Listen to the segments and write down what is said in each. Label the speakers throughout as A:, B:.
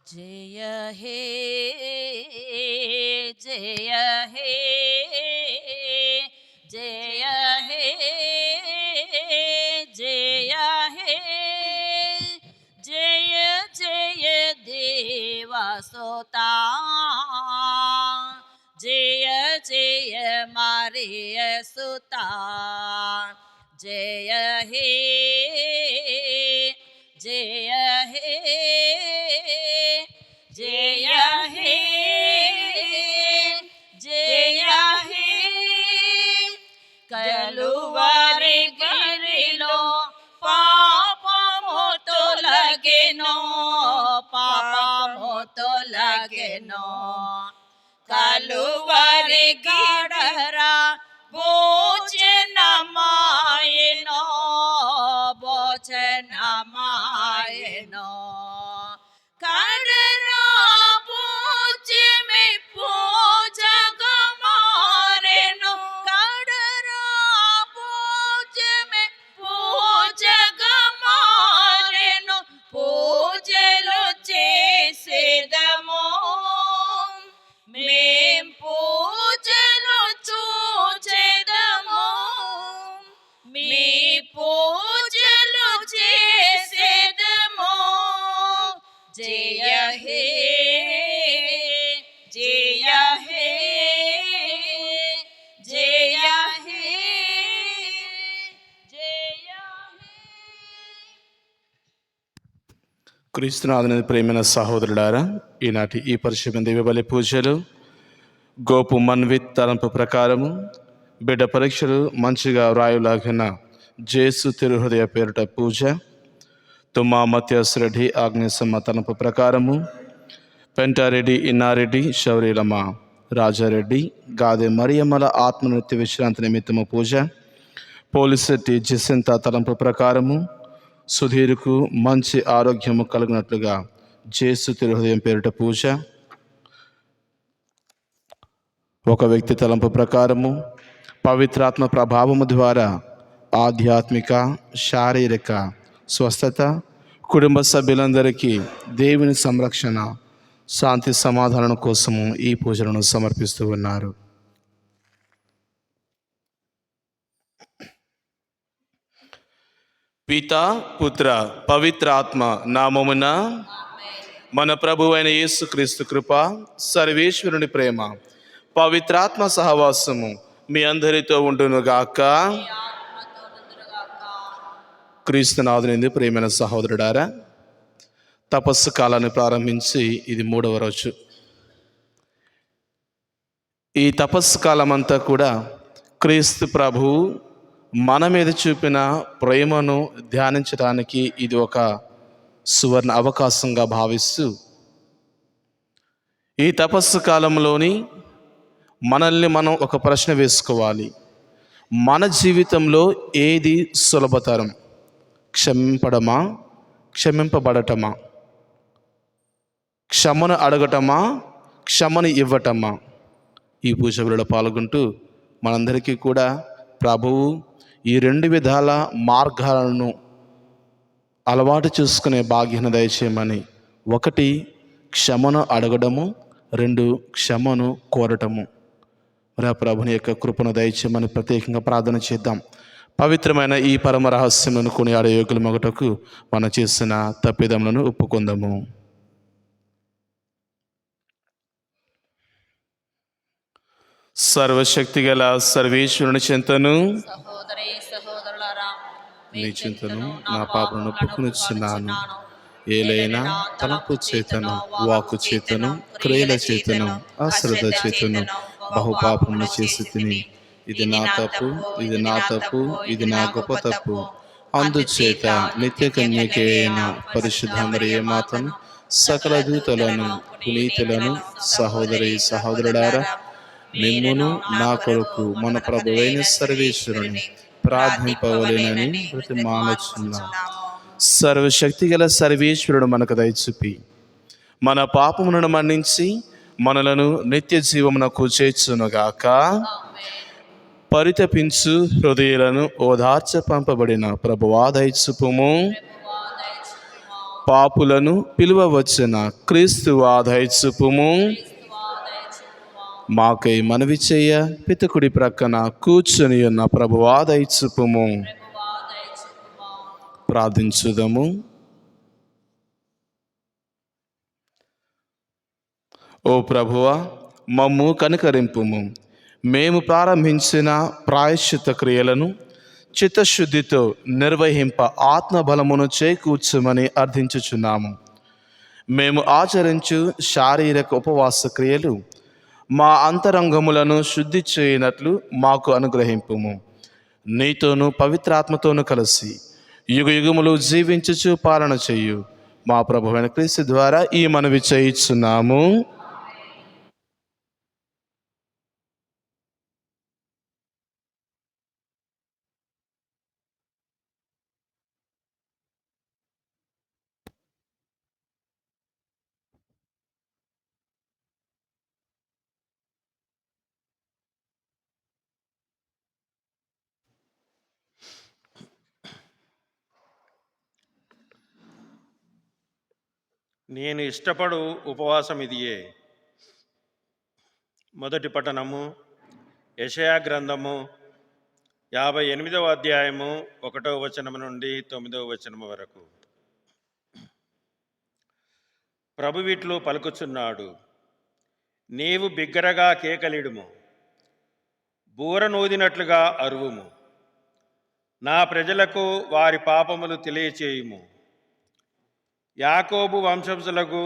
A: జయ హే జయ హే జయ హే జయ హే జయ జయ దేవసుతా జయ జయ మరియ సుతా జయ హే జయ హే జయ హే జయ హే కలువరి గిరిలో పాపము తొలగెను పాపము తొలగెను కలువరి గడరా భోజనమాయెను భోజనమాయెను కడరా పూజ్యమి పూజగమారెను కడరా పూజ్యమి పూజగమారెను పూజలు చేసేదము మేం పూజలు చూచెదము మీ పూజలు చేసేదము జయ హే జయ హే జయ హే జయ హే.
B: క్రీస్తునాథుని ప్రేమైన సహోదరులారా, ఈనాటి ఈ పరిశుభ్ర దేవబలి పూజలు గోపు మన్విత్ తలంపు ప్రకారము బిడ్డ పరీక్షలు మంచిగా వ్రాయులాగిన జేసు తిరుహృదయ పేరుట పూజ తుమ్మా మత్యాస్ రెడ్డి ఆగ్నేసమ్మ తలంపు ప్రకారము పెంటారెడ్డి ఇన్నారెడ్డి శౌరీలమ్మ రాజారెడ్డి గాదె మరియమ్మల ఆత్మనృత్య విశ్రాంతి నిమిత్తము పూజ పోలిసెట్టి జసింత తలంపు ప్రకారము సుధీర్కు మంచి ఆరోగ్యము కలిగినట్లుగా జేసు తిరుహృదయం పేరిట పూజ ఒక వ్యక్తి తలంపు ప్రకారము పవిత్రాత్మ ప్రభావము ద్వారా ఆధ్యాత్మిక శారీరక స్వస్థత కుటుంబ సభ్యులందరికీ దేవుని సంరక్షణ శాంతి సమాధానం కోసము ఈ పూజలను సమర్పిస్తూ ఉన్నారు. పితా పుత్ర పవిత్ర ఆత్మ నామమున మన ప్రభువైన యేసుక్రీస్తు కృప సర్వేశ్వరుని ప్రేమ పవిత్రాత్మ సహవాసము మీ అందరితో ఉండునుగాక. క్రీస్తునాథుని ప్రేమైన సహోదరుడారా, తపస్సు కాలాన్ని ప్రారంభించి ఇది 3వ రోజు. ఈ తపస్సు కాలం అంతా కూడా క్రీస్తు ప్రభువు మన మీద చూపిన ప్రేమను ధ్యానించడానికి ఇది ఒక సువర్ణ అవకాశంగా భావిస్తూ ఈ తపస్సు కాలంలోని మనల్ని మనం ఒక ప్రశ్న వేసుకోవాలి. మన జీవితంలో ఏది సులభతరం? క్షమింపడమా, క్షమింపబడటమా? క్షమను అడగటమా, క్షమను ఇవ్వటమా? ఈ పూజలో పాల్గొంటూ మనందరికీ కూడా ప్రభువు ఈ 2 విధాల మార్గాలను అలవాటు చేసుకునే భాగ్యాన్ని దయచేయమని, 1 క్షమను అడగడము, 2 క్షమను కోరటము. మరి ప్రభుని యొక్క కృపను దయచేయమని ప్రత్యేకంగా ప్రార్థన చేద్దాం. పవిత్రమైన ఈ పరమ రహస్యములను కొనియాడే యోగుల మొగటకు మనం చేసిన తప్పిదములను ఒప్పుకుందాము. సర్వశక్తి గల సర్వేశ్వరుని చింతను
A: సహోదరి సహోదరులారా,
B: నీ చింతను నా పాపను ఒప్పుకొనిచున్నాను. ఏలైనా తలంపు చేతను, వాక్కు చేతను, క్రియల చేతను, అశ్రద్ధ చేతను బహుపాపమును చేసి తిని, ఇది నా తప్పు, ఇది నా తప్పు, ఇది నా గొప్ప తప్పు. అందుచేత నిత్య కన్యక అయిన పరిశుద్ధ మరియ మాతను, సకల దూతలను, పునీతులను, సహోదరి సహోదరులారా, మిమ్మును నా కొరకు మన ప్రభువైన సర్వేశ్వరుని ప్రార్థింపవలెనని బ్రతిమాలుచున్నాను. సర్వశక్తి గల సర్వేశ్వరుడు మనకు దయచూపి మన పాపములను మన్నించి మనలను నిత్య జీవమునకు చేర్చునుగాక. పరితపించు హృదయాలను ఓదార్చ పంపబడిన ప్రభువా దయచూపుము. పాపులను పిలువవచ్చిన క్రీస్తువా దయచూపుము. మాకై మనవి చెయ్య పితకుడి ప్రక్కన కూర్చొని ఉన్న ప్రభువా దయచూపుము. ప్రార్థించుదము. ఓ ప్రభువా, మమ్ము కనికరింపుము. మేము ప్రారంభించిన ప్రాయశ్చిత్త క్రియలను చిత్తశుద్ధితో నిర్వహింప ఆత్మబలమును చేకూర్చుమని అర్థించుచున్నాము. మేము ఆచరించు శారీరక ఉపవాస క్రియలు మా అంతరంగములను శుద్ధి చేయనట్లు మాకు అనుగ్రహింపుము. నీతోనూ పవిత్రాత్మతోనూ కలిసి యుగ యుగములు జీవించుచు పాలన చేయు మా ప్రభువైన క్రీస్తు ద్వారా ఈ మనవి చేయుచున్నాము.
C: నేను ఇష్టపడు ఉపవాసం ఇదియే. మొదటి పఠనము యెషయా గ్రంథము 58వ అధ్యాయము 1వ వచనము నుండి 9వ వచనము వరకు. ప్రభువిట్లు పలుకుచున్నాడు, నీవు బిగ్గరగా కేకలిడుము, బూరనూదినట్లుగా అరువుము. నా ప్రజలకు వారి పాపములు తెలియచేయుము. యాకోబు వంశంసులకు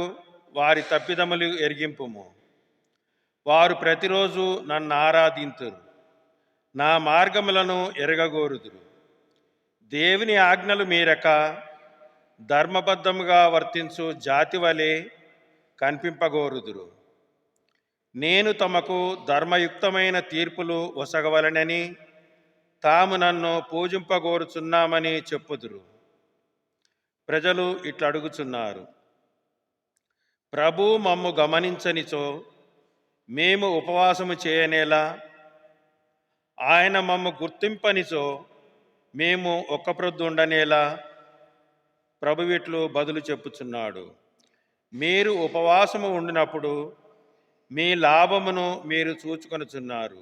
C: వారి తప్పిదములు ఎరిగింపుము. వారు ప్రతిరోజు నన్ను ఆరాధింతురు, నా మార్గములను ఎరగగోరుదురు. దేవుని ఆజ్ఞలు మీరక ధర్మబద్ధముగా వర్తించు జాతి వలె కనిపింపగోరుదురు. నేను తమకు ధర్మయుక్తమైన తీర్పులు ఒసగవలనని తాము నన్ను పూజింపగోరుచున్నామని చెప్పుదురు. ప్రజలు ఇట్లా అడుగుచున్నారు, ప్రభు మమ్ము గమనించనిచో మేము ఉపవాసము చేయనేలా? ఆయన మమ్ము గుర్తింపనిచో మేము ఒక్కప్రొద్దు ఉండనేలా? ప్రభువిట్లు బదులు చెప్పుచున్నాడు, మీరు ఉపవాసము ఉండినప్పుడు మీ లాభమును మీరు చూచుకొనుచున్నారు,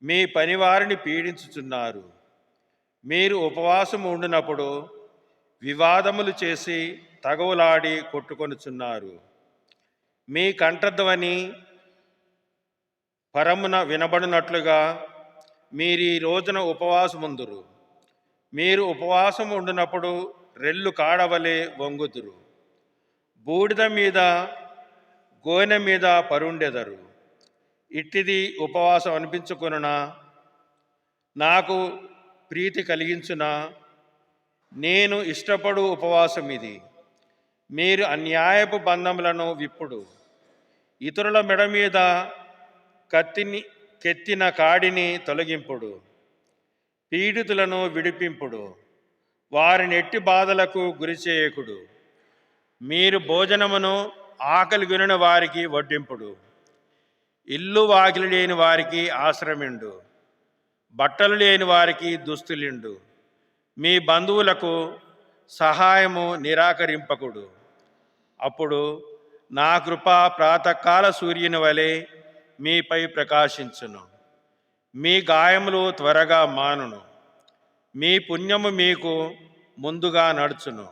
C: మీ పనివారిని పీడించుచున్నారు. మీరు ఉపవాసము ఉండినప్పుడు వివాదములు చేసి తగవులాడి కొట్టుకొనుచున్నారు. మీ కంఠధ్వని పరమున వినబడినట్లుగా మీరు ఈ రోజున ఉపవాసముందురు. మీరు ఉపవాసం ఉండినప్పుడు రెల్లు కాడవలే వంగుదురు, బూడిద మీద గోనె మీద పరుండెదరు. ఇట్టిది ఉపవాసం అనిపించుకొనునా? నాకు ప్రీతి కలిగించునా? నేను ఇష్టపడు ఉపవాసం ఇది. మీరు అన్యాయపు బంధములను విప్పుడు, ఇతరుల మెడ మీద కెత్తిన కాడిని తొలగింపుడు, పీడితులను విడిపింపుడు, వారిని ఎట్టి బాధలకు గురి చేయకుడు. మీరు భోజనమును ఆకలి గొనిన వారికి వడ్డింపుడు, ఇల్లు వాకిలి లేని వారికి ఆశ్రమిండు, బట్టలు లేని వారికి దుస్తులిండు. మీ బంధువులకు సహాయము నిరాకరింపకుడు. అప్పుడు నా కృప ప్రాతకాల సూర్యుని వలె మీపై ప్రకాశించును. మీ గాయములు త్వరగా మానును. మీ పుణ్యము మీకు ముందుగా నడుచును.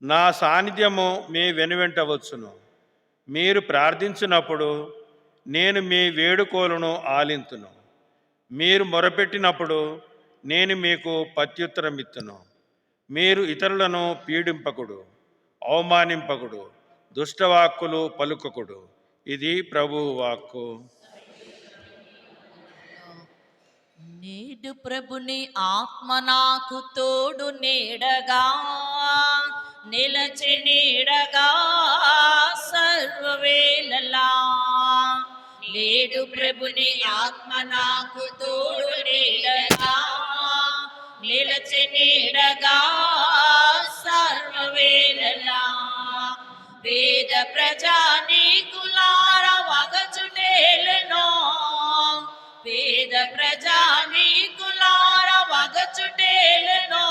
C: నా సాన్నిధ్యము మీ వెనువెంట వచ్చును. మీరు ప్రార్థించినప్పుడు నేను మీ వేడుకోలను ఆలింతును. మీరు మొరపెట్టినప్పుడు నేను మీకు ప్రత్యుత్తరమిత్తును. మీరు ఇతరులను పీడింపకుడు, అవమానింపకుడు, దుష్టవాక్కులు పలుకకుడు. ఇది ప్రభువు వాక్కు.
A: నేడు ప్రభుని ఆత్మ నాకు తోడు నీడగా నిలచి నీడగా సర్వవేళలా. నేడు ప్రభుని ఆత్మ నాకు తోడు నీడగా నిలచి నీడగా సర్వవేళలా. వేద ప్రజానీకులార వగచుటేలెనో, పేద ప్రజానీకులార వగచుటేలెనో.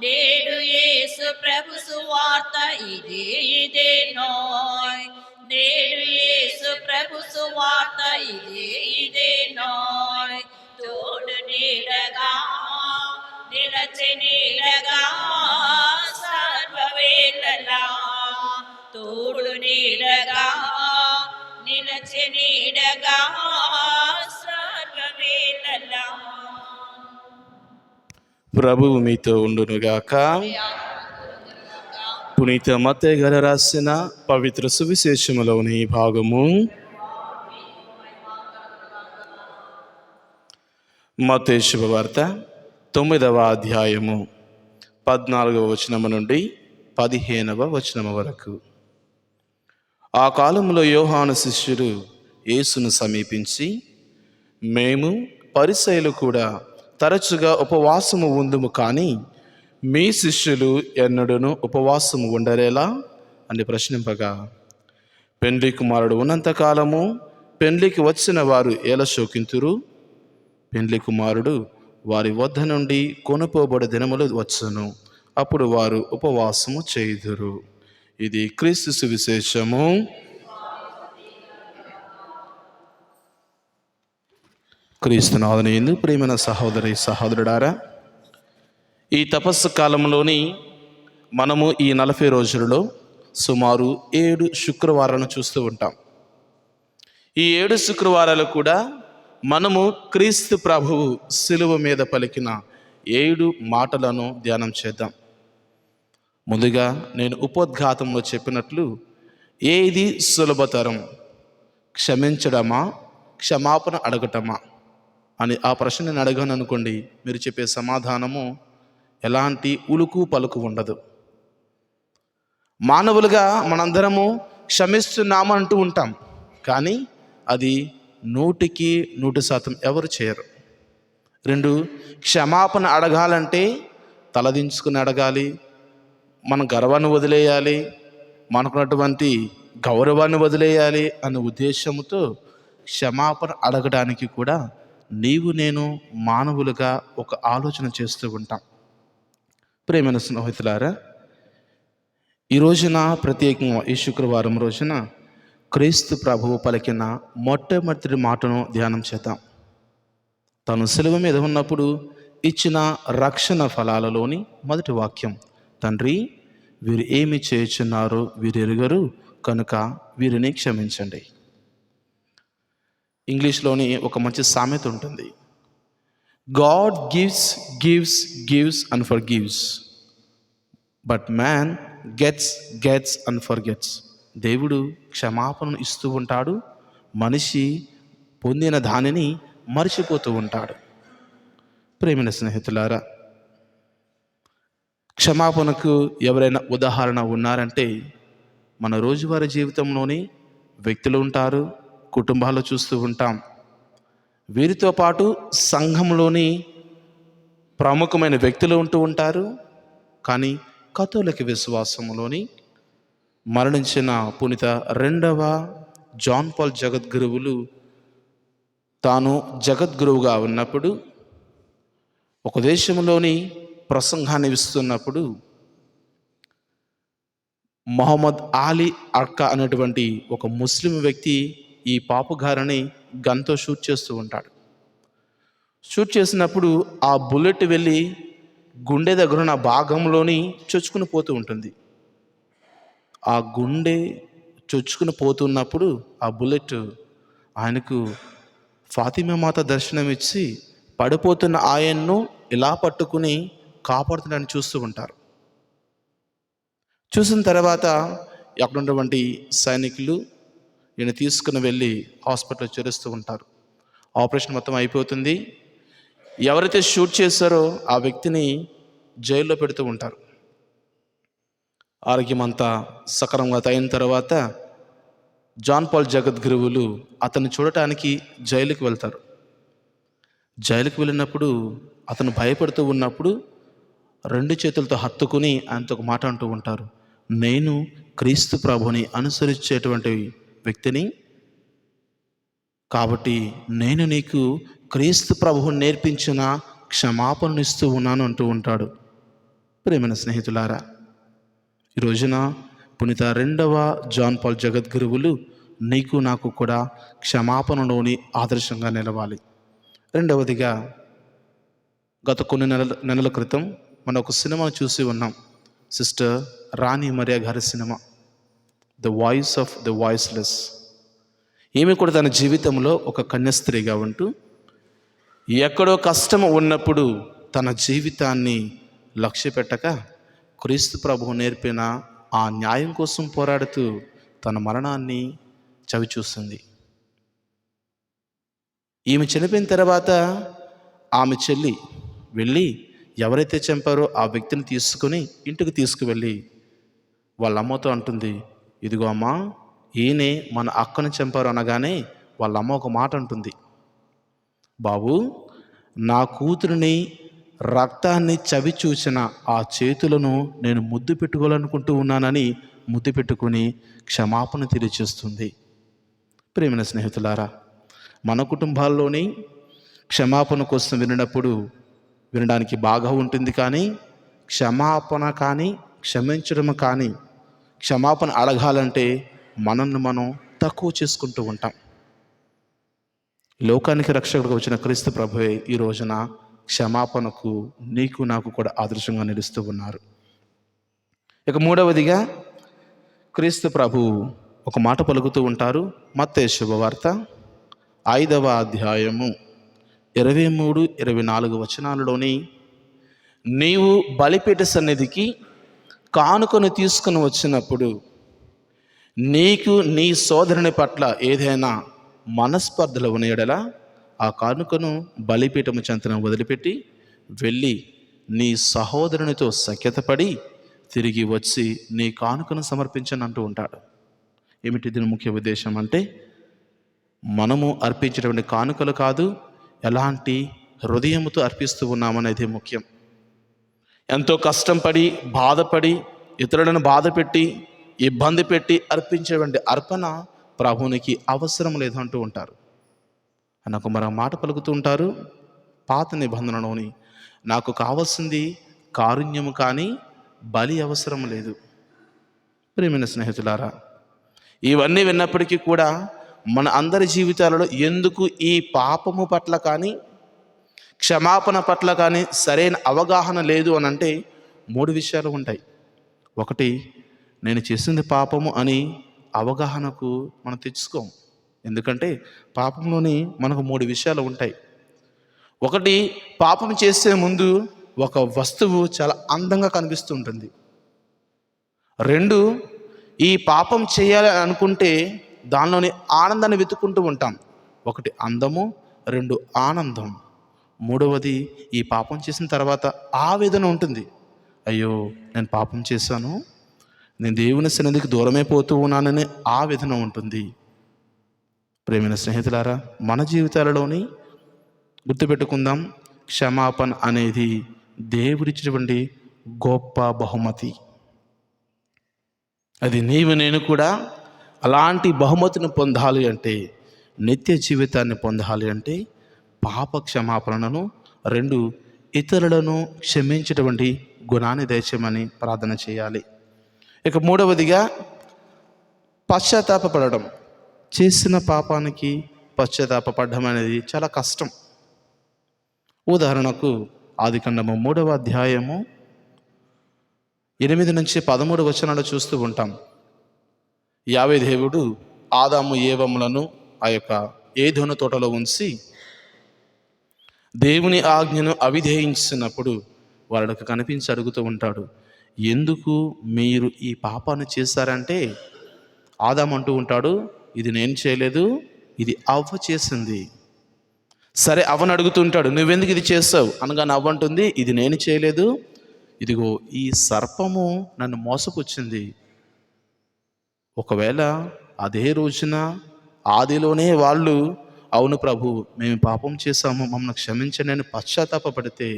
A: నేడు యేసు ప్రభు సువార్త ఇదే నోయ్. నేడు యేసు ప్రభు సువార్త ఇదే నోయ్. తోడు నీడగా నిలచి నీడగా సర్వవేళలా, తోడు నీడగా నిలచి నీడగా సర్వవేళలా.
B: ప్రభువు మీతో ఉండునుగాక. పునీత మత్తయి గారు రాసిన పవిత్ర సువిశేషములోని భాగము. మత్తయి శుభవార్త 9వ అధ్యాయము 14వ వచనము నుండి 15వ వచనము వరకు. ఆ కాలంలో యోహాను శిష్యులు యేసును సమీపించి, మేము పరిసయ్యులు కూడా తరచుగా ఉపవాసము ఉందుము, కానీ మీ శిష్యులు ఎన్నడూను ఉపవాసము ఉండరేలా అని ప్రశ్నింపగా, పెండ్లి కుమారుడు ఉన్నంతకాలము పెండ్లికి వచ్చిన వారు ఎలా శోకింతురు? పెండ్లి కుమారుడు వారి వద్ద నుండి కొనుపోబడి దినములు వచ్చును, అప్పుడు వారు ఉపవాసము చేయుదురు. ఇది క్రీస్తు సువిశేషము. క్రీస్తునాథుని యందు ప్రియమైన సహోదరి సహోదరుడారా, ఈ తపస్సు కాలంలోని మనము ఈ 40 రోజులలో సుమారు 7 శుక్రవారాలను చూస్తూ ఉంటాం. ఈ 7 శుక్రవారాలు కూడా మనము క్రీస్తు ప్రభువు శిలువ మీద పలికిన 7 మాటలను ధ్యానం చేద్దాం. ముందుగా నేను ఉపోద్ఘాతంలో చెప్పినట్లు, ఏది సులభతరం, క్షమించడమా క్షమాపణ అడగటమా అని ఆ ప్రశ్న నేను అడగాను అనుకోండి, మీరు చెప్పే సమాధానము ఎలాంటి ఉలుకు పలుకు ఉండదు. మానవులుగా మనందరము క్షమిస్తున్నాము అంటూ ఉంటాం, కానీ అది 100% ఎవరు చేయరు. 2, క్షమాపణ అడగాలంటే తలదించుకుని అడగాలి, మన గర్వాన్ని వదిలేయాలి, మనకున్నటువంటి గౌరవాన్ని వదిలేయాలి అనే ఉద్దేశంతో క్షమాపణ అడగడానికి కూడా నీవు నేను మానవులుగా ఒక ఆలోచన చేస్తూ ఉంటాం. ప్రియమైన స్నేహితులారా, ఈ రోజున ప్రత్యేకంగా ఈ శుక్రవారం రోజున క్రీస్తు ప్రభువు పలికిన మొట్టమొదటి మాటను ధ్యానం చేద్దాం. తను శిలువ మీద ఉన్నప్పుడు ఇచ్చిన రక్షణ ఫలాలలోని మొదటి వాక్యం, తండ్రి వీరు ఏమి చేయుచున్నారో వీరు ఎరుగరు కనుక వీరిని క్షమించండి. ఇంగ్లీష్లోని ఒక మంచి సామెత ఉంటుంది, God gives and for gives, but man gets and for gets. దేవుడు క్షమాపణను ఇస్తూ ఉంటాడు, మనిషి పొందిన దానిని మర్చిపోతూ ఉంటాడు. ప్రేమైన స్నేహితులారా, క్షమాపణకు ఎవరైనా ఉదాహరణ ఉన్నారంటే మన రోజువారీ జీవితంలోని వ్యక్తులు ఉంటారు, కుటుంబాలు చూస్తూ ఉంటాం. వీరితో పాటు సంఘంలోని ప్రముఖమైన వ్యక్తులు ఉంటూ ఉంటారు. కానీ కథోలిక విశ్వాసంలోని మరణించిన పునీత 2వ జాన్ పాల్ జగద్గురువులు తాను జగద్గురువుగా ఉన్నప్పుడు ఒక దేశంలోని ప్రసంగాన్ని ఇస్తున్నప్పుడు మొహమ్మద్ అలీ అర్కా అనేటువంటి ఒక ముస్లిం వ్యక్తి ఈ పాపుగారిని గన్తో షూట్ చేస్తూ ఉంటాడు. షూట్ చేసినప్పుడు ఆ బుల్లెట్ వెళ్ళి గుండె దగ్గర ఉన్న భాగంలోని చొచ్చుకుని పోతూ ఉంటుంది. ఆ గుండె చొచ్చుకుని పోతున్నప్పుడు ఆ బుల్లెట్ ఆయనకు ఫాతిమా మాత దర్శనం ఇచ్చి పడిపోతున్న ఆయన్ను ఇలా పట్టుకుని కాపాడుతుందని చూస్తూ ఉంటారు. చూసిన తర్వాత అక్కడ ఉన్నటువంటి సైనికులు ఈయన తీసుకుని వెళ్ళి హాస్పిటల్లో చేరుస్తూ ఉంటారు. ఆపరేషన్ మొత్తం అయిపోతుంది. ఎవరైతే షూట్ చేశారో ఆ వ్యక్తిని జైల్లో పెడుతూ ఉంటారు. ఆరోగ్యం అంతా సక్రమంగా అయిన తర్వాత జాన్ పాల్ జగద్గురువులు అతన్ని చూడటానికి జైలుకి వెళ్తారు. జైలుకి వెళ్ళినప్పుడు అతను భయపడుతూ ఉన్నప్పుడు 2 చేతులతో హత్తుకుని ఆయనతో ఒక మాట అంటూ ఉంటారు, నేను క్రీస్తు ప్రభుని అనుసరించేటువంటి వ్యక్తిని, కాబట్టి నేను నీకు క్రీస్తు ప్రభువు నేర్పించిన క్షమాపణను ఇస్తూ ఉన్నాను అంటూ ఉంటాడు. ప్రియమైన స్నేహితులారా, ఈ రోజున పునీత 2వ జాన్ పాల్ జగద్గురువులు నీకు నాకు కూడా క్షమాపణలోని ఆదర్శంగా నిలవాలి. రెండవదిగా, గత కొన్ని నెలల క్రితం మనం ఒక సినిమాను చూసి ఉన్నాం. సిస్టర్ రాణి మరియా గారి cinema the voice of the voiceless. ఈమె కూడా తన జీవితంలో ఒక కన్యాస్త్రీగా ఉంటూ ఎక్కడో కష్టం ఉన్నప్పుడు తన జీవితాన్ని లక్ష్య పెట్టక క్రీస్తు ప్రభువు నేర్పిన ఆ న్యాయం కోసం పోరాడుతూ తన మరణాన్ని చవిచూస్తుంది. ఈమె చనిపోయిన తర్వాత ఆమె చెల్లి వెళ్ళి ఎవరైతే చంపారో ఆ వ్యక్తిని తీసుకుని ఇంటికి తీసుకువెళ్ళి వాళ్ళ అమ్మతో అంటుంది, ఇదిగో అమ్మా, ఈయనే మన అక్కను చంపారు అనగానే వాళ్ళ అమ్మ ఒక మాట అంటుంది, బాబు, నా కూతురిని రక్తాన్ని చవి చూసిన ఆ చేతులను నేను ముద్దు పెట్టుకోవాలనుకుంటూ ఉన్నానని ముద్దు పెట్టుకుని క్షమాపణ తెలియచేస్తుంది. ప్రేమైన స్నేహితులారా, మన కుటుంబాల్లోని క్షమాపణ కోసం వినడానికి బాగా ఉంటుంది, కానీ క్షమాపణ కానీ క్షమించడం కానీ క్షమాపణ అడగాలంటే మనల్ని మనం తక్కువ చేసుకుంటూ ఉంటాం. లోకానికి రక్షకుడిగా వచ్చిన క్రీస్తు ప్రభువే ఈ రోజున క్షమాపణకు నీకు నాకు కూడా ఆదర్శంగా నిలుస్తూ ఉన్నారు. ఇక మూడవదిగా, క్రీస్తు ప్రభు ఒక మాట పలుకుతూ ఉంటారు. మత్తయి శుభవార్త 5వ అధ్యాయము 23-24 వచనాలలోని, నీవు బలిపీఠ సన్నిధికి కానుకను తీసుకుని వచ్చినప్పుడు నీకు నీ సోదరుని పట్ల ఏదైనా మనస్పర్ధలు ఉన్న యెడల ఆ కానుకను బలిపీఠము చెంతన వదిలిపెట్టి వెళ్ళి నీ సహోదరునితో సఖ్యతపడి తిరిగి వచ్చి నీ కానుకను సమర్పించని అంటూ ఉంటాడు. ఏమిటి దీని ముఖ్య ఉద్దేశం అంటే, మనము అర్పించేటువంటి కానుకలు కాదు, ఎలాంటి హృదయముతో అర్పిస్తూ ఉన్నామనేది ముఖ్యం. ఎంతో కష్టం పడి బాధపడి ఇతరులను బాధపెట్టి ఇబ్బంది పెట్టి అర్పించేటువంటి అర్పణ ప్రభువునికి అవసరం లేదంటూ ఉంటారు. నాకు మరో మాట పలుకుతూ ఉంటారు, పాత నిబంధనలోని, నాకు కావాల్సింది కారుణ్యము కానీ బలి అవసరం లేదు. ప్రియమైన స్నేహితులారా, ఇవన్నీ విన్నప్పటికీ కూడా మన అందరి జీవితాలలో ఎందుకు ఈ పాపము పట్ల కానీ క్షమాపణ పట్ల కానీ సరైన అవగాహన లేదు అని అంటే 3 విషయాలు ఉంటాయి. ఒకటి, నేను చేసింది పాపము అని అవగాహనకు మనం తెచ్చుకోం. ఎందుకంటే పాపంలోని మనకు 3 విషయాలు ఉంటాయి. ఒకటి, పాపం చేసే ముందు ఒక వస్తువు చాలా అందంగా కనిపిస్తూ ఉంటుంది. 2, ఈ పాపం చేయాలి అనుకుంటే దానిలోని ఆనందాన్ని వెతుక్కుంటూ ఉంటాం. 1 అందము, 2 ఆనందం. 3వది, ఈ పాపం చేసిన తర్వాత ఆవేదన ఉంటుంది. అయ్యో, నేను పాపం చేశాను, నేను దేవుని సన్నిధికి దూరమైపోతూ ఉన్నానని ఆవేదన ఉంటుంది. ప్రేమైన స్నేహితులారా, మన జీవితాలలోని గుర్తుపెట్టుకుందాం, క్షమాపణ అనేది దేవుడిచ్చినటువంటి గొప్ప బహుమతి. అది నీవు నేను కూడా అలాంటి బహుమతిని పొందాలి అంటే, నిత్య జీవితాన్ని పొందాలి అంటే పాప క్షమాపణను, 2 ఇతరులను క్షమించేటువంటి గుణాన్ని దయచేయమని ప్రార్థన చేయాలి. ఇక 3వదిగా, పశ్చాత్తాపపడడం. చేసిన పాపానికి పశ్చాత్తాపపడడం అనేది చాలా కష్టం. ఉదాహరణకు ఆదికాండము 3వ అధ్యాయము 8-13 వచనాలు చూస్తూ ఉంటాం. యావే దేవుడు ఆదాము ఏవములను ఆ యొక్క ఏదోను తోటలో ఉంచి దేవుని ఆజ్ఞను అవిధేయించినప్పుడు వాళ్ళకి కనిపించి అడుగుతూ ఉంటాడు, ఎందుకు మీరు ఈ పాపాన్ని చేశారంటే ఆదాము అంటూ ఉంటాడు, ఇది నేను చేయలేదు, ఇది అవ్వ చేసింది. సరే, అవ్వను అడుగుతుంటాడు, నువ్వెందుకు ఇది చేస్తావు అనగానే అవ్వ అంటుంది, ఇది నేను చేయలేదు, ఇదిగో ఈ సర్పము నన్ను మోసపుచ్చింది. ఒకవేళ అదే రోజున ఆదిలోనే వాళ్ళు, అవును ప్రభు, మేము పాపం చేశాము, మమ్మల్ని క్షమించండి అని పశ్చాత్తాపపడితే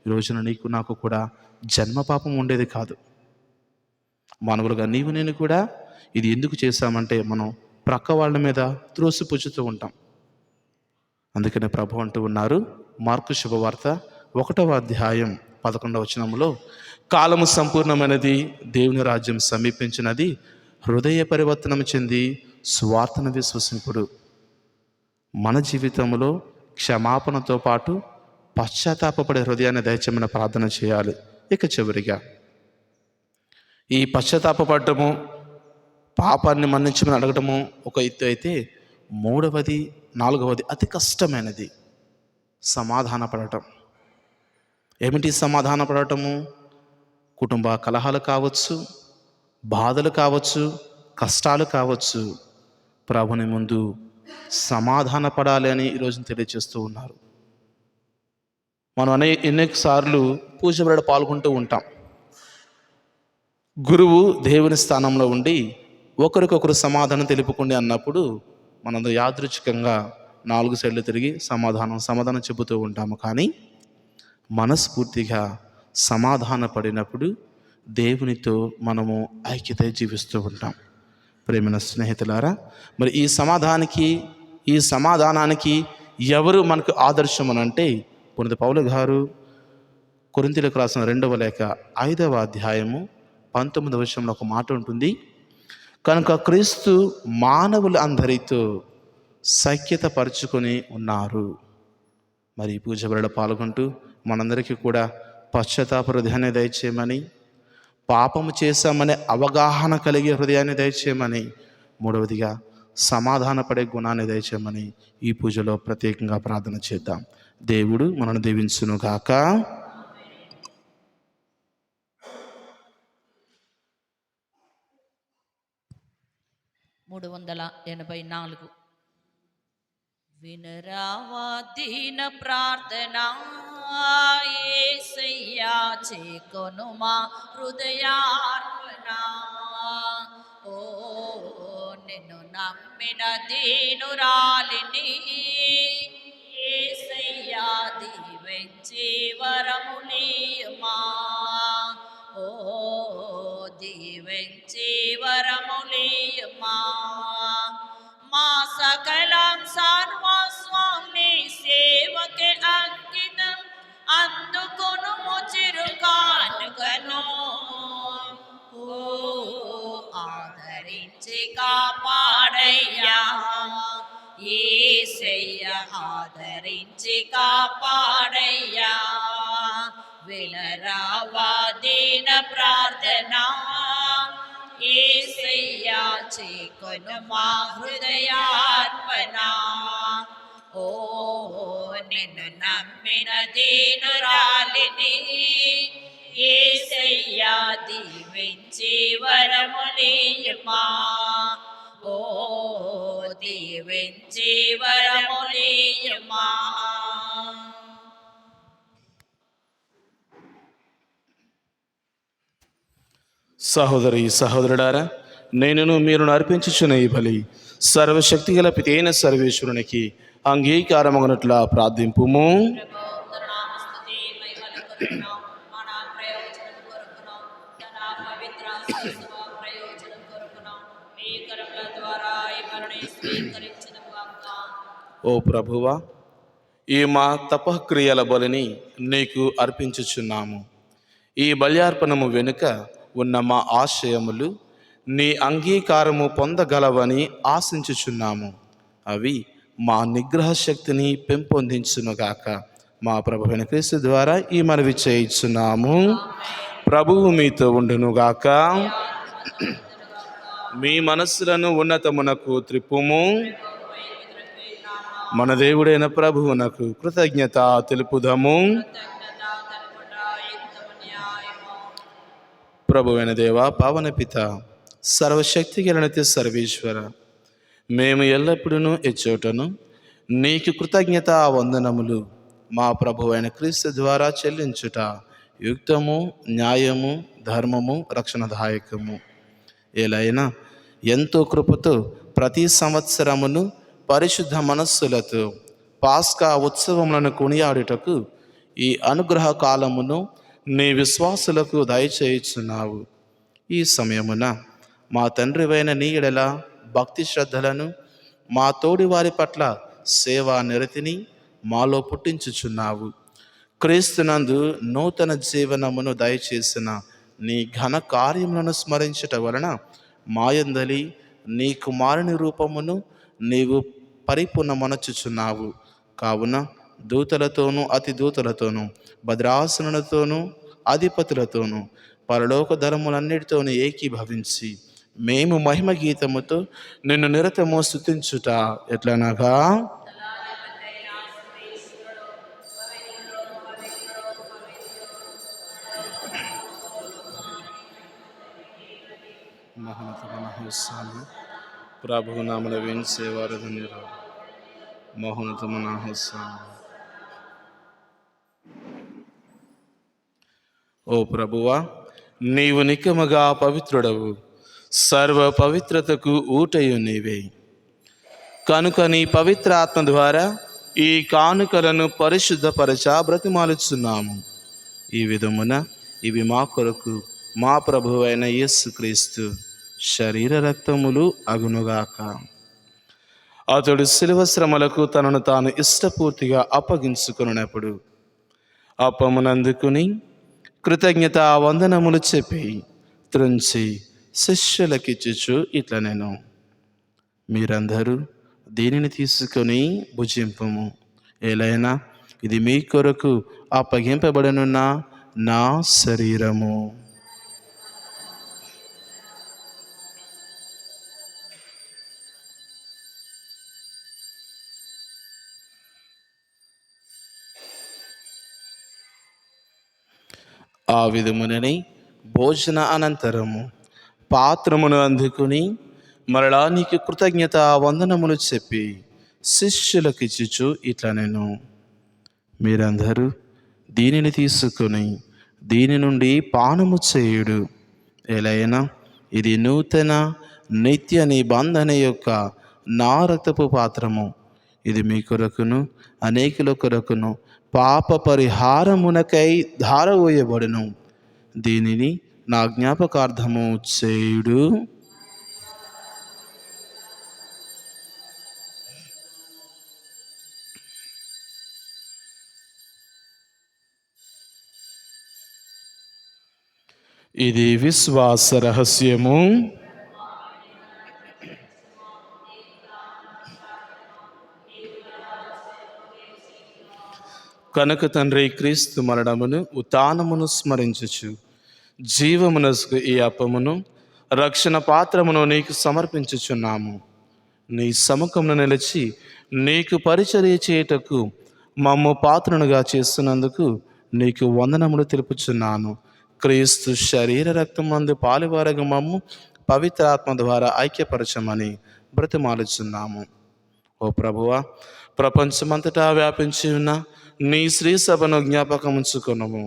B: ఈ రోజున నీకు నాకు కూడా జన్మ పాపం ఉండేది కాదు. మానవులుగా నీవు నేను కూడా ఇది ఎందుకు చేశామంటే మనం ప్రక్క వాళ్ళ మీద త్రోసిపుచ్చుతూ ఉంటాం. అందుకనే ప్రభు అంటూ ఉన్నారు, మార్కు శుభవార్త 1వ అధ్యాయం 11వ వచనంలో కాలము సంపూర్ణమైనది, దేవుని రాజ్యం సమీపించినది, హృదయ పరివర్తనం చెంది స్వార్థను విశ్వసింపుడు. మన జీవితంలో క్షమాపణతో పాటు పశ్చాత్తాపపడే హృదయాన్ని దయచేయమని ప్రార్థన చేయాలి. ఇక చివరిగా ఈ పశ్చాత్తాపడటము, పాపాన్ని మన్నించమని అడగటము ఒక ఎత్తు అయితే, మూడవది, నాలుగవది అతి కష్టమైనది సమాధానపడటం. ఏమిటి సమాధానపడటము? కుటుంబ కలహాలు కావచ్చు, బాధలు కావచ్చు, కష్టాలు కావచ్చు, ప్రభుని ముందు సమాధానపడాలి అని ఈరోజు తెలియజేస్తూ ఉన్నారు. మనం ఎన్నోసార్లు పూజ వేళ పాల్గొంటూ ఉంటాం. గురువు దేవుని స్థానంలో ఉండి ఒకరికొకరు సమాధానం తెలుపుకోండి అన్నప్పుడు మనందరూ యాదృచ్ఛికంగా 4 సైడ్లు తిరిగి సమాధానం చెబుతూ ఉంటాము. కానీ మనస్ఫూర్తిగా సమాధాన పడినప్పుడు దేవునితో మనము ఐక్యత జీవిస్తూ ఉంటాం. ప్రేమైన స్నేహితులారా, మరి ఈ సమాధానానికి ఎవరు మనకు ఆదర్శం అని అంటే, పునీత పౌలు గారు కొరింథీయులకు రాసిన 2వ లేఖ 5వ అధ్యాయము 19వ వచనంలో ఒక మాట ఉంటుంది. కనుక క్రీస్తు మానవులు అందరితో సఖ్యత పరుచుకొని ఉన్నారు. మరి ఈ పూజ వేళ పాల్గొంటూ మనందరికీ కూడా పశ్చాత్తాప హృదయాన్ని దయచేయమని, పాపము చేశామనే అవగాహన కలిగే హృదయాన్ని దయచేయమని, మూడవదిగా సమాధానపడే గుణాన్ని దయచేయమని ఈ పూజలో ప్రత్యేకంగా ప్రార్థన చేద్దాం. దేవుడు మనల్ని దీవించును గాక.
A: 384 వినరావా దీన ప్రార్థన, యేసయ్యా చేకొనుమా హృదయార్పణ. ఓ నిన్ను నమ్మిన దీనురాలిని యేసయ్యా దీవించి వరములీయుమా. ఓ దీవించి వరములీయుమా. మా సకలం సర్వస్వం నీ సేవకే అంకితం, అందుకొను చిరుకానుకను. ఓ ఆదరించి కాపాడయ్యా యేసయ్యా, ఆదరించి కాపాడయ్యా. వినరావా దీన ప్రార్థన, యేసయ్యా చేకొనుమా హృదయార్పణ. ఓ నిన్ను నమ్మిన దీనురాలిని యేసయ్యా దీవించి వరములీయుమా. ఓ దీవించి వరములీయుమా.
B: సహోదరి సహోదరుడారా, నేనును మీరును అర్పించుచున్న ఈ బలి సర్వశక్తి గల పితైన సర్వేశ్వరునికి అంగీకారమగునట్లా ప్రార్థింపుము. ఓ ప్రభువా, ఈ మా తపక్రియల బలిని నీకు అర్పించుచున్నాము. ఈ బల్యార్పణము వెనుక ఉన్న మా ఆశయములు నీ అంగీకారము పొందగలవని ఆశించుచున్నాము. అవి మా నిగ్రహ శక్తిని పెంపొందించునుగాక. మా ప్రభువైన క్రీస్తు ద్వారా ఈ మనవి చేయుచున్నాము. ప్రభువు మీతో ఉండునుగాక. మీ మనస్సులను ఉన్నతమునకు త్రిప్పుము. మన దేవుడైన ప్రభువునకు కృతజ్ఞత తెలుపుదము. ప్రభువైన దేవ, పావన పిత, సర్వశక్తి గలనిత్య సర్వేశ్వర, మేము ఎల్లప్పుడూ ఎచ్చోటను నీకు కృతజ్ఞత వందనములు మా ప్రభువైన క్రీస్తు ద్వారా చెల్లించుట యుక్తము, న్యాయము, ధర్మము, రక్షణదాయకము. ఎలైనా ఎంతో కృపతో ప్రతి సంవత్సరమును పరిశుద్ధ మనస్సులతో పాస్కా ఉత్సవములను కొనియాడుటకు ఈ అనుగ్రహ కాలమును నీ విశ్వాసులకు దయచేయుచున్నావు. ఈ సమయమున మా తండ్రివైన నీ ఎడల భక్తి శ్రద్ధలను, మా తోడి వారి పట్ల సేవా నిరతిని మాలో పుట్టించుచున్నావు. క్రీస్తునందు నూతన జీవనమును దయచేసిన నీ ఘన కార్యములను స్మరించట వలన మాయందలి నీ కుమారుని రూపమును నీవు పరిపూర్ణమనచుచున్నావు. కావున దూతలతోనూ అతి దూతలతోనూ భద్రాసనులతోనూ అధిపతులతోనూ పరలోక ధర్మములన్నిటితోనూ ఏకీభవించి మేము మహిమ గీతముతో నిన్ను నిరతము స్తుతించుట ఎట్లనగా, మహోన్నతమనహోత్సవాలు ప్రభు నామమున వేంచేవారు ధన్యులు. మహోన్నతమనహోత్సవాలు. ఓ ప్రభువా, నీవు నికముగా పవిత్రుడవు, సర్వ పవిత్రతకు ఊటయు నీవే. కనుక నీ పవిత్ర ఆత్మ ద్వారా ఈ కానుకలను పరిశుద్ధపరచ బ్రతిమాలుచున్నాము. ఈ విధమున ఇవి మా కొరకు మా ప్రభువైన యేసుక్రీస్తు శరీర రక్తములు అగునుగాక. అతడు శిలువ శ్రమలకు తనను తాను ఇష్టపూర్తిగా అప్పగించుకున్నప్పుడు అప్పమునందుకుని కృతజ్ఞత వందనములు చెప్పి త్రుంచి శిష్యులకిచ్చుచు ఇట్లా నేను, మీరందరూ దీనిని తీసుకొని భుజింపుము. ఏలైనా ఇది మీ కొరకు అప్పగింపబడనున్న నా శరీరము. ఆ విధమునని భోజన అనంతరము పాత్రమును అందుకుని మరలా నీకు కృతజ్ఞత వందనములు చెప్పి శిష్యులకిచ్చుచు ఇట్లా నేను, మీరందరూ దీనిని తీసుకుని దీని నుండి పానము చేయుడు. ఎలైనా ఇది నూతన నిత్య నిబంధన యొక్క నా రక్తపు పాత్రము. ఇది మీ కొరకును అనేకుల కొరకును పాప పరిహారమునకై ధారవోయబడును. దీనిని నా జ్ఞాపకార్థము చేయుడు. ఇది విశ్వాస రహస్యము. కనుక తండ్రి, క్రీస్తు మరణమును ఉత్థానమును స్మరించుచు జీవమునకు ఈ అప్పమును రక్షణ పాత్రమును నీకు సమర్పించుచున్నాము. నీ సముఖమును నిలిచి నీకు పరిచర్య చేయుటకు మమ్ము పాత్రనుగా చేస్తున్నందుకు నీకు వందనములు తెలుపుచున్నాను. క్రీస్తు శరీర రక్తమందు పాలువారగ మమ్ము పవిత్రాత్మ ద్వారా ఐక్యపరచమని బ్రతిమాలుచున్నాము. ఓ ప్రభువా, ప్రపంచమంతటా వ్యాపించి ఉన్న నీ శ్రీ సభను జ్ఞాపకముంచుకున్నాము.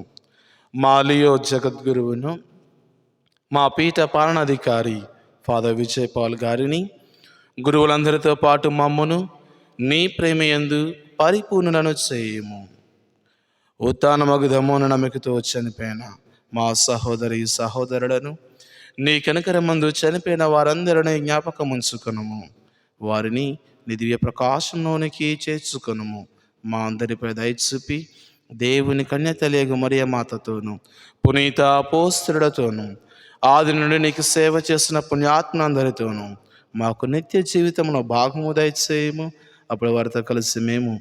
B: మా లియో జగద్గురువును, మా పీఠ పాలనాధికారి ఫాదర్ విజయ్ పాల్ గారిని, గురువులందరితో పాటు మమ్మను నీ ప్రేమయందు పరిపూర్ణులను చేయము. ఉత్థానమగు దమోన నమ్మకతో చనిపోయిన మా సహోదరి సహోదరులను, నీ కనికరమందు చనిపోయిన వారందరినీ జ్ఞాపకముంచుకునము. వారిని నీ దివ్య ప్రకాశంలోనికి చేర్చుకొనుము. మా అందరిపై దయ చూపి దేవుని కన్యతలేగు మరియ మాతతోను పునీత అపోస్తలులతోను ఆది నుండి నీకు సేవ చేసిన పుణ్యాత్మలందరితోనూ మాకు నిత్య జీవితంలో భాగము దయచేయము. అప్పుడు వారితో కలిసి మేము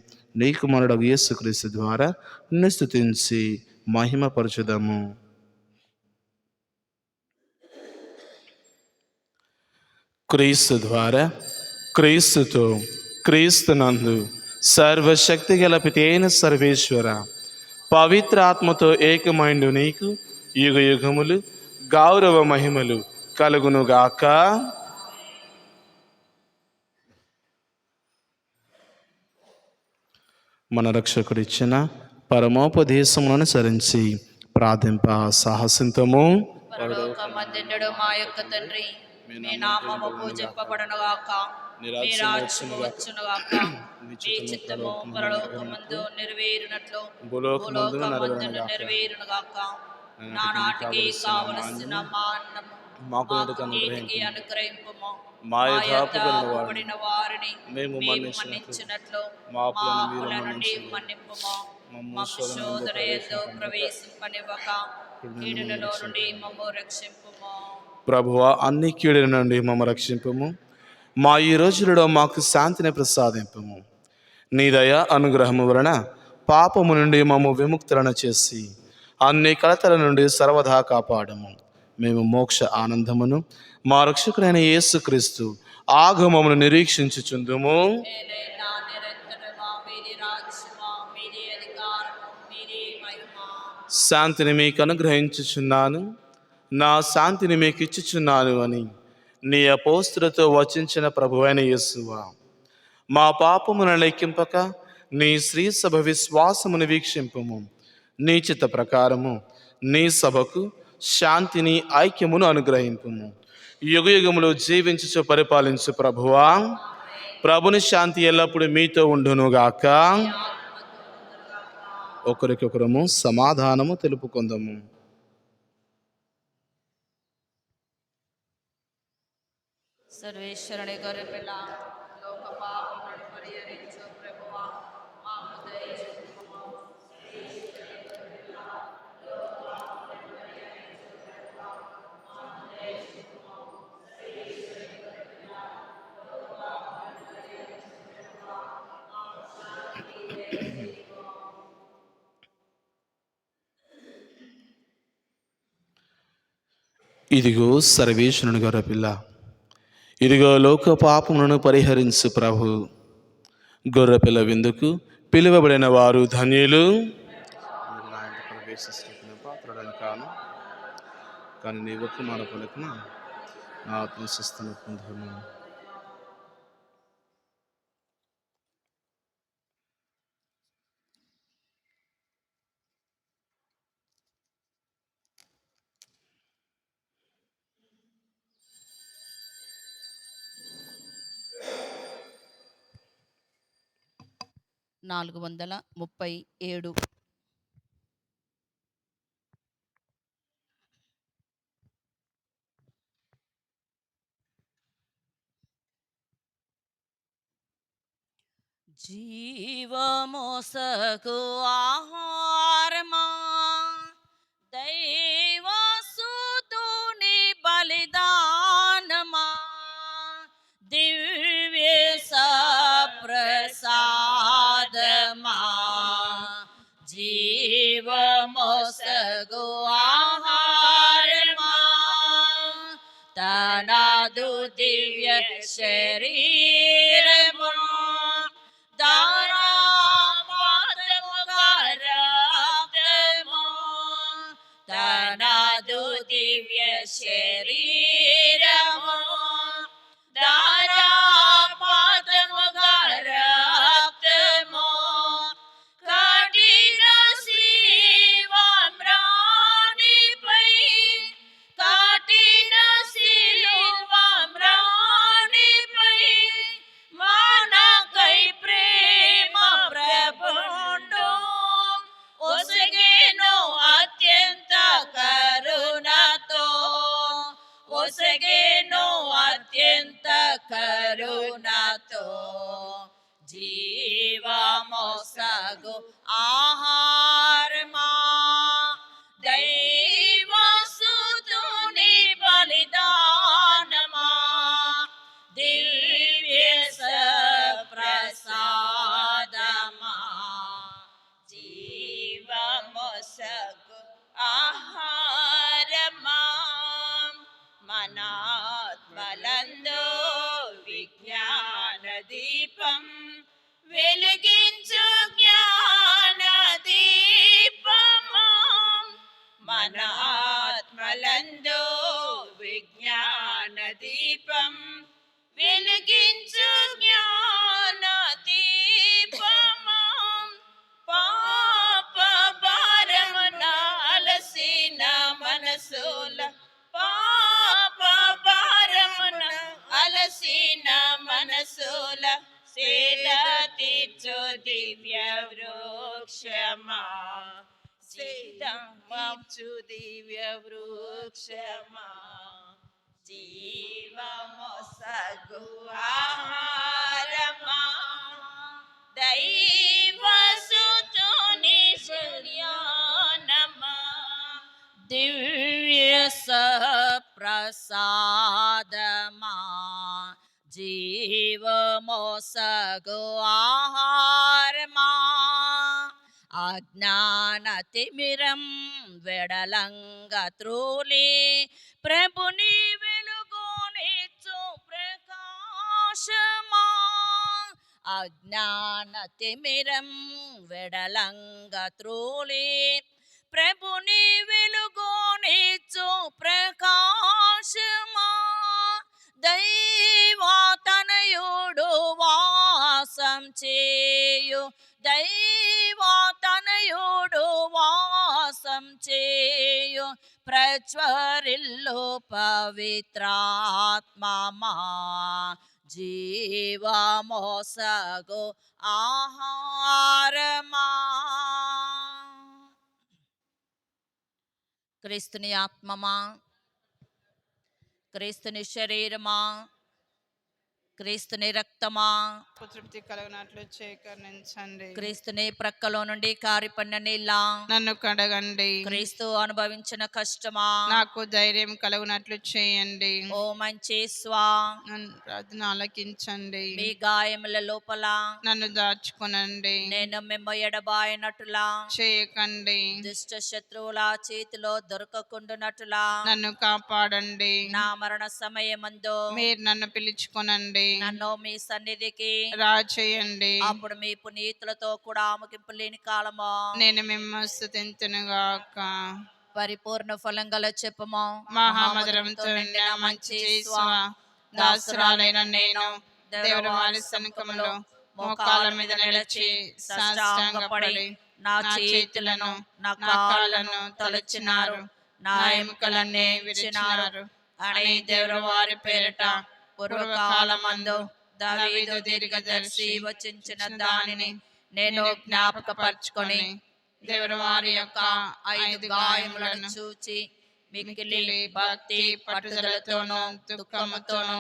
B: నీ కుమారుడు యేసుక్రీస్తు ద్వారా నిన్ను స్తుతించి మహిమపరచుదాము. క్రీస్తు ద్వారా, క్రీస్తుతో, క్రీస్తునందు సర్వశక్తి గల పితైన సర్వేశ్వర, పవిత్ర ఆత్మతో ఏకమైండు నీకు యుగ యుగములు గౌరవ మహిమలు కలుగునుగాక. మన రక్షకుడిచ్చిన పరమోపదేశమును అనుసరించి ప్రార్థింప సాహసింతము.
A: పరలోకమందుండు మా యొక్క తండ్రి, మీ నామము పూజింపబడునుగాక, మీ రాజ్యము వచ్చునుగాక, మీ చిత్తము పరలోకమందు నెరవేరునట్లు భూలోకమందున నెరవేరునుగాక. నానాటికి కావలసిన మా అన్నము మాకు నేటికి అనుగ్రహింపుము. మా యథార్థపడిన వారిని మేము మన్నించినట్లు మా అప్పులను మన్నింపుము. మాకు శోధన యందు ప్రవేశింపనివ్వక కీడులలో నుండి మమ్ము రక్షింపుము.
B: ప్రభువా, అన్ని కీడుల నుండి మమ్మ రక్షింపము. మా ఈ రోజులలో మాకు శాంతిని ప్రసాదింపము. నీ దయ అనుగ్రహము వలన పాపము నుండి మమ్ము విముక్తులను చేసి అన్ని కలతల నుండి సర్వదా కాపాడము. మేము మోక్ష ఆనందమును మా రక్షకుడైన యేసుక్రీస్తు ఆగమమును నిరీక్షించుచుందుము.
A: ఏలైనా నిరంతరమా మీది రాజ్యమా, మీది అధికారము, మీది మహిమ.
B: శాంతిని మీకు అనుగ్రహించుచున్నాను, నా శాంతిని మీకు ఇచ్చుచున్నాను అని నీ అపోస్తులతో వచించిన ప్రభువైన యేసువా, మా పాపమును లెక్కింపక నీ శ్రీ సభ విశ్వాసమును వీక్షింపము. నీ చిత్త ప్రకారము నీ సభకు శాంతిని ఐక్యమును అనుగ్రహింపుము. యుగయుగములు జీవించుచు పరిపాలించు ప్రభువా, ప్రభుని శాంతి ఎల్లప్పుడూ మీతో ఉండునుగాక. ఒకరికొకరము సమాధానము తెలుపుకుందాము.
A: సర్వేశ్వరుని గొర్రెపిల్ల, లోక పాపములను పరిహరించు ప్రభువా, మాకు దయ చూపుము.
B: ఇదిగో సర్వేశ్వరుని గొర్రెపిల్ల, ఇదిగో లోక పాపములను పరిహరించు ప్రభు. గొర్రెపిల్ల విందుకు పిలువబడిన వారు ధన్యులు. పాత్రలను కాను, కానీ నీ ఒక్క మాట పలుకున నా ఆత్మస్వస్థను పొందును.
A: నాలుగు 437. జీవమోసకు ఆహారమా, దైవసుతుని బలిదానమా, దివ్య సప్రసాదమా, జీవమోసకు ఆహారమా, తనదు దివ్య శరీరము తనదు దివ్య శరీరము ధారాపాతముగా రక్తము కఠిన శిలువమ్రాణిపై, కఠిన శిలువమ్రాణిపై మనకై ప్రేమ ప్రభుండు ఒసగేను అత్యంత కరుణతో, ఒసగేను అత్యంత కరుణతో. జీవమోసగు ఆహారమా, దైవసుతుని బలిదానమా, దివ్య సప్రసాదమా, జీవమోసగు ఆహారమా, మనాత్మలందు విజ్ఞాన దీపం వెలిగించు జ్ఞాన దీపమా, మనాత్మలందు విజ్ఞాన దీపం వెలిగించు జ్ఞాన దీపమా, పాప భారమున అలసిన మనసుల, పాప భారమున అలసిన మనసుల సేద తీర్చు దివ్య వృక్షమా, సేదమర్చు దివ్య వృక్షమా, జీవమోసగు ఆహారమా, దైవసుతుని ప్రసాదమా జీవమోసగు ఆహారమా అజ్ఞాన తిమిరం వెడలంగ త్రూలి ప్రభుని వెలుగునిచ్చు ప్రకాశమా అజ్ఞాన తిమిరం వెడలంగ త్రూలి ప్రభుని వెలుగునిచ్చు ప్రకాశమా దైవాతనయుడు వాసం చేయు దైవాతనయుడు వాసం చేయు ప్రజ్వరిల్లు పవిత్రాత్మమా జీవమోసగు ఆహారమా. క్రీస్తుని ఆత్మమా, క్రీస్తుని శరీరమా, క్రీస్తుని రక్తమా
D: తృప్తి కలగనట్లు చేకరించండి.
A: క్రీస్తుని ప్రక్కలో నుండి కారిపడిన నీళ్ళ
D: నన్ను కడగండి.
A: క్రీస్తు అనుభవించిన కష్టమా
D: నాకు ధైర్యం కలుగునట్లు చేయండి.
A: ఓ మంచి స్వా
D: నన్ను ప్రార్థన ఆలకించండి.
A: మీ గాయముల లోపల
D: నన్ను దాచుకొనండి.
A: నేను మిమ్మ ఎడబాయనట్టులా
D: చేయకండి.
A: దుష్ట శత్రువుల చేతిలో దొరకకుండునట్టులా
D: నన్ను కాపాడండి.
A: నా మరణ సమయమందు
D: మీరు నన్ను పిలుచుకొనండి.
A: నన్ను మీ సన్నిధికి
D: రాచేయండి.
A: అప్పుడు మీ పునీతులతో కూడా ముగింపు లేని కాలము
D: నేను మిమ్మ స్తుతింతునుగాక.
A: పరిపూర్ణ ఫలం గల చెప్పము
D: మహామధురంతో నిండిన మంచి దాసురాలైన నేను దేవుని వారి సన్నిధిలో మోకాళ్ళ మీద నిలిచి సాష్టాంగపడి నా చేతులను నా కాళ్ళను తొలచినారు, నా ఎముకలన్నీ విరిచినారు అని దేవుని వారి పేరిట పూర్వకాలమందు దావీదు దీర్ఘదర్శి వచించిన దానిని నేను జ్ఞాపకపరచుకొని దేవుని వారి యొక్క 5 గాయములను చూచి మిక్కిలి భక్తి పట్టుదలతోనూ దుఃఖముతోనూ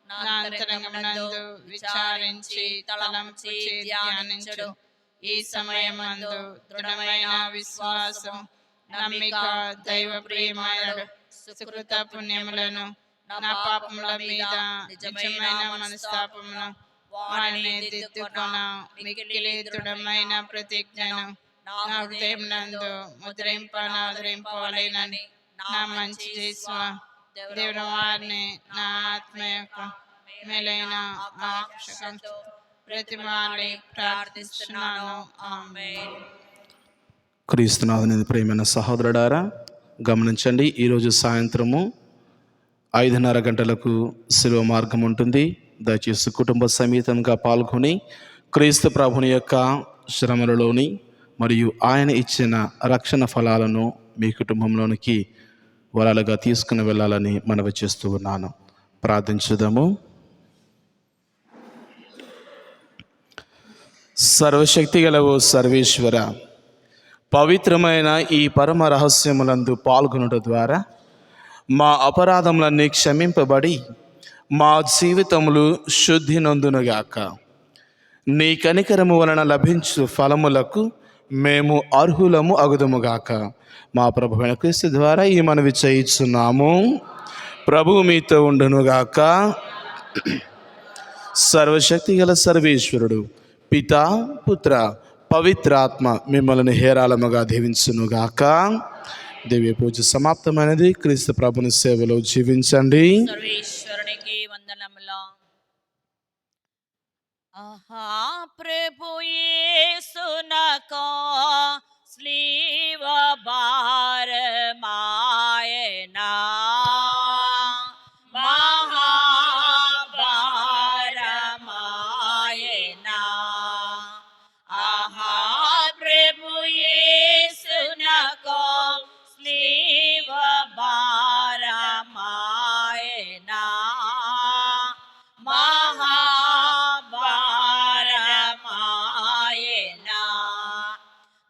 D: నా అంతరంగమునందు విచారించి తలంచి ధ్యానించుడు. ఈ సమయమందు దృఢమైన విశ్వాసం, నమ్మిక, దైవ ప్రేమలు, సుకృత పుణ్యములను, నా పాపముల మీద నిజమైన మనస్తాపమును వారిని దిద్దుకొన మిక్కిలి దృఢమైన ప్రతిజ్ఞను నా హృదయం నందు ముద్రింపవలెనని నా మంచి దేవుని వారిని నా ఆత్మ యొక్క మేలైన ఆకాంక్షతో ప్రతిమాలి ప్రార్థిస్తున్నాను. ఆమేన్.
B: క్రీస్తునాథుని ప్రియమైన సహోదరుడారా, గమనించండి, ఈరోజు సాయంత్రము 5:30 గంటలకు శిలువ మార్గం ఉంటుంది. దయచేసి కుటుంబ సమేతంగా పాల్గొని క్రీస్తు ప్రభుని యొక్క శ్రమలలోని మరియు ఆయన ఇచ్చిన రక్షణ ఫలాలను మీ కుటుంబంలోనికి వరాలుగా తీసుకుని వెళ్ళాలని మనవి చేస్తూ ఉన్నాను. ప్రార్థించుదాము. సర్వశక్తి గలవు సర్వేశ్వర, పవిత్రమైన ఈ పరమ రహస్యములందు పాల్గొనడం ద్వారా మా అపరాధములన్నీ క్షమింపబడి మా జీవితములు శుద్ధి నొందునుగాక. నీ కనికరము వలన లభించు ఫలములకు మేము అర్హులము అగుదుముగాక. మా ప్రభువైన క్రీస్తు ద్వారా ఈ మనవి చేయుచున్నాము. ప్రభువు మీతో ఉండునుగాక. సర్వశక్తి గల సర్వేశ్వరుడు పితా, పుత్ర, పవిత్రాత్మ మిమ్మల్ని హేరాళముగా దీవించునుగాక. దివ్య పూజ సమాప్తమైనది. క్రీస్తు ప్రభుని సేవలో జీవించండి.
A: సర్వేశ్వరునికి వందనములు. ఆహా ప్రభు యేసునకు స్లీవ భారమాయనా మహాభారమాయనా. ఆహా ప్రభు యేసునకు స్లీవ భారమాయనా మహాభారమాయనా.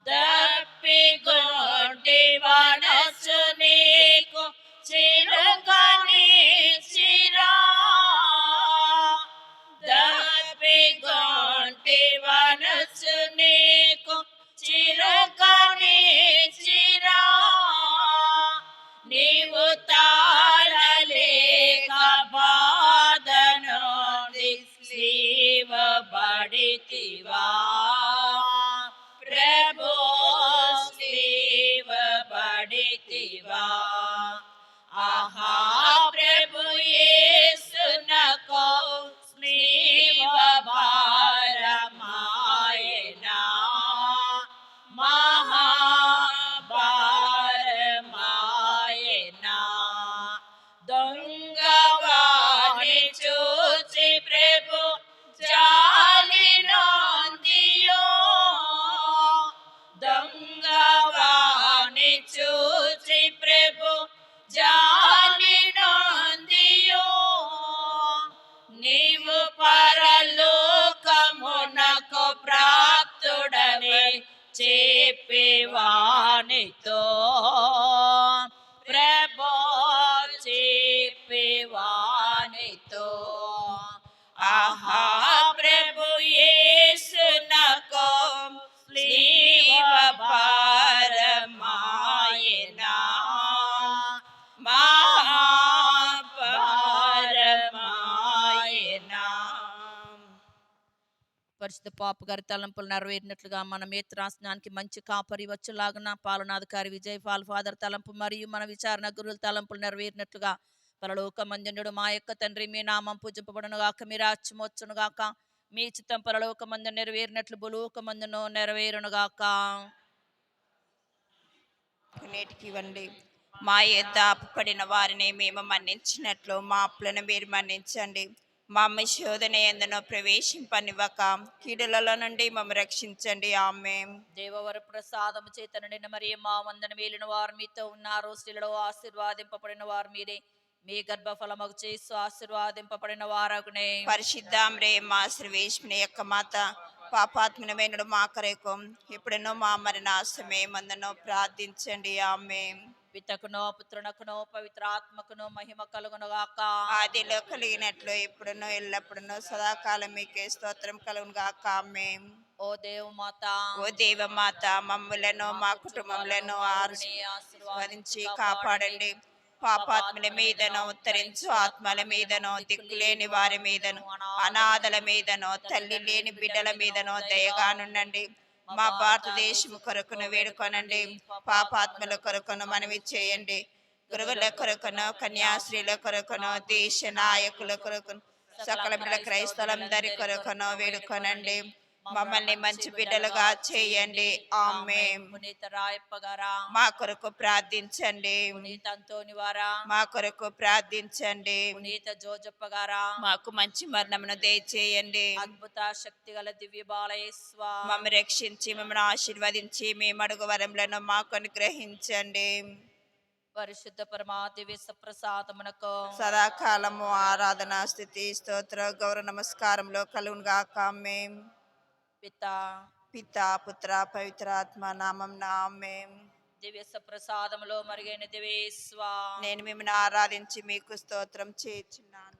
A: దప్పిగొంటి మనసు నీకు
D: వానితో ప్రభు చెప్పి వానితో ఆహా ప్రభు యేసునకు స్లీవ భారమాయనా మహాభారమాయనా.
A: పరిశుద్ధ పాప గారి తలంపులు నెరవేరినట్లుగా మన మేత్రాసనానికి మంచి కాపరి వచ్చేలాగున పాలనాధికారి విజయ్ పాల్ ఫాదర్ తలంపు మరియు మన విచారణ గురువుల తలంపులు నెరవేరినట్లుగా పరలోక మంజనుడు మా యొక్క తండ్రి మీ నామం పూజింపబడును గాక మీ రాజ్యం వచ్చును గాక మీ చిత్తం పరలోక మందు నెరవేరినట్లు భూలోక మందును నెరవేరును గాక.
D: నేటికి ఇవ్వండి. మా యొద్ద అప్పుపడిన వారిని మేము మన్నించినట్లు మా అప్పులను మీరు మన్నించండి. మా శోధన ఎందునో ప్రవేశింపనివ్వక కీడులలో నుండి మమ్మ రక్షించండి. ఆమేన్.
A: దేవవర ప్రసాదము చేత నిండిన మరియు మా వందన వేలిన వారు మీతో ఉన్నారు. స్త్రీలలో ఆశీర్వాదింపబడిన వారు మీరే. మీ గర్భఫలమగు చేసు ఆశీర్వాదింపబడిన వారగునే.
D: పరిశుద్ధాంరే మా సర్వేశ్వని యొక్క మాత పాపాత్మనమైన మా కొరకు ఇప్పుడునో మా మరణ సమయమందునో ప్రార్థించండి. ఆమేన్.
A: పితకునో పుత్రునకునో పవిత్రాత్మకునో మహిమ కలుగును గాక.
D: ఆదిలో కలిగినట్లు ఇప్పుడునో ఎల్లప్పుడునో సదాకాలం మీకే స్తోత్రం కలుగును గాక. ఆమేన్.
A: ఓ దేవమాత,
D: ఓ దేవమాత, మమ్ములను మా కుటుంబములను ఆశీర్వదించి కాపాడండి. పాపాత్మల మీదనో ఉత్తరించు ఆత్మల మీదనో దిక్కులేని వారి మీదను అనాథల మీదనో తల్లి లేని బిడ్డల మీదనో దయగానుండండి. మా భారతదేశం కొరకును వేడుకొనండి. పాపాత్మల కొరకును మనవి చేయండి. గురువుల కొరకును కన్యాశ్రీల కొరకును దేశ నాయకుల కొరకును సకల బిడ్డ క్రైస్తవులందరి కొరకును వేడుకొనండి. మమ్మల్ని మంచి బిడ్డలుగా చేయండి. ఆమేన్.
A: పునీత రాయప్ప గారా
D: మా కొరకు ప్రార్థించండి.
A: పునీత అంతోని వారా
D: మా కొరకు ప్రార్థించండి.
A: పునీత జోజప్ప గారా
D: మాకు మంచి మరణమును దయచేయండి.
A: అద్భుత శక్తి గల దివ్య బాలయేశ్వ
D: మమ్మ రక్షించి మమ్మల్ని ఆశీర్వదించి మేము అడుగు వరములను మాకు అనుగ్రహించండి.
A: పరిశుద్ధ పరమా దివ్య సప్రసాదమునకు
D: సదాకాలము ఆరాధన స్థుతి స్తోత్ర గౌరవ నమస్కారంలో కలుగును గాక. ఆమేన్.
A: పిత
D: పితా పుత్ర పవిత్రాత్మ నామం ఆమేన్.
A: దివ్య సప్రసాదములో మరుగైన దివేశ్వ
D: నేను మిమ్మల్ని ఆరాధించి మీకు స్తోత్రం చేయుచున్నాను.